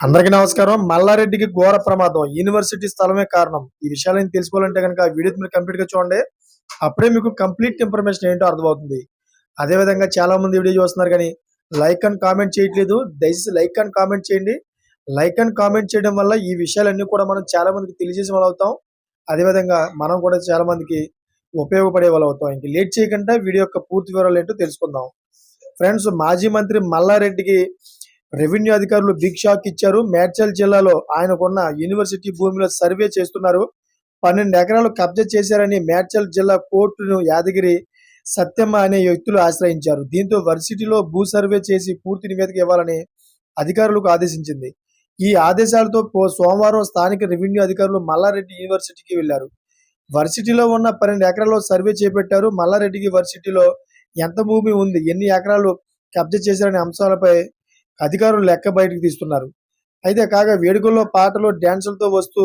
అందరికీ నమస్కారం. మల్లారెడ్డికి ఘోర ప్రమాదం. యూనివర్సిటీ స్థలమే కారణం. ఈ విషయాలను తెలుసుకోవాలంటే గనక వీడియో మీరు కంప్లీట్‌గా చూడండి. అప్పుడే మీకు కంప్లీట్ ఇన్ఫర్మేషన్ ఏంటో అర్థమవుతుంది. అదే విధంగా చాలా మంది వీడియో చూస్తున్నారు గానీ, లైక్ అండ్ కామెంట్ చేయట్లేదు. దయచేసి లైక్ అండ్ కామెంట్ చేయండి. లైక్ అండ్ కామెంట్ చేయడం వల్ల ఈ విషయాలన్నీ కూడా మనం చాలా మందికి తెలియజేసిన వాళ్ళవుతాం. అదే విధంగా మనం కూడా చాలా మందికి ఉపయోగపడే వాళ్ళవుతాం. ఇంక లేట్ చేయకుండా వీడియో యొక్క పూర్తి వివరాలేంటో తెలుసుకుందాం. ఫ్రెండ్స్, మాజీ మంత్రి మల్లారెడ్డికి రెవెన్యూ అధికారులు బిగ్ షాక్ ఇచ్చారు. మేడ్చల్ జిల్లాలో ఆయనకున్న యూనివర్సిటీ భూమిలో సర్వే చేస్తున్నారు. 12 ఎకరాలు కబ్జా చేశారని మేడ్చల్ జిల్లా కోర్టును యాదగిరి సత్యమ్మ అనే వ్యక్తులు ఆశ్రయించారు. దీంతో వర్సిటీలో భూ సర్వే చేసి పూర్తి నివేదిక ఇవ్వాలని అధికారులకు ఆదేశించింది. ఈ ఆదేశాలతో సోమవారం స్థానిక రెవెన్యూ అధికారులు మల్లారెడ్డి యూనివర్సిటీకి వెళ్లారు. వర్సిటీలో ఉన్న 12 ఎకరాల్లో సర్వే చేపట్టారు. మల్లారెడ్డికి వర్సిటీలో ఎంత భూమి ఉంది, ఎన్ని ఎకరాలు కబ్జా చేశారనే అంశాలపై అధికారులు లెక్క బయటకు తీస్తున్నారు. అయితే కాగా వేడుకల్లో పాటలు, డ్యాన్సులతో వస్తూ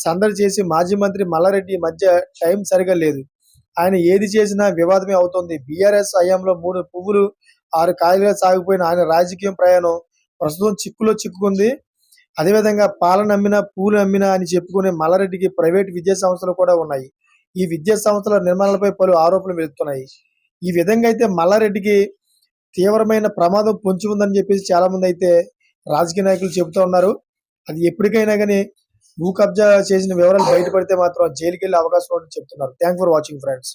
సందడి చేసి మాజీ మంత్రి మల్లారెడ్డి మధ్య టైం సరిగా లేదు. ఆయన ఏది చేసినా వివాదమే అవుతోంది. బీఆర్ఎస్ హయాంలో 3 పువ్వులు 6 కాయలుగా సాగిపోయిన ఆయన రాజకీయ ప్రయాణం ప్రస్తుతం చిక్కులో చిక్కుకుంది. అదేవిధంగా పాలన అమ్మినా, పూలు అమ్మినా అని చెప్పుకునే మల్లారెడ్డికి ప్రైవేటు విద్యా సంస్థలు కూడా ఉన్నాయి. ఈ విద్యా సంస్థల నిర్మాణాలపై పలు ఆరోపణలు వెలుస్తున్నాయి. ఈ విధంగా అయితే మల్లారెడ్డికి తీవ్రమైన ప్రమాదం పొంచి ఉందని చెప్పేసి చాలా మంది అయితే రాజకీయ నాయకులు చెబుతూ ఉన్నారు. అది ఎప్పటికైనా కానీ భూ కబ్జా చేసిన వివరాలు బయటపడితే మాత్రం జైలుకి వెళ్ళే అవకాశం ఉందని చెప్తున్నారు. Thank for watching friends.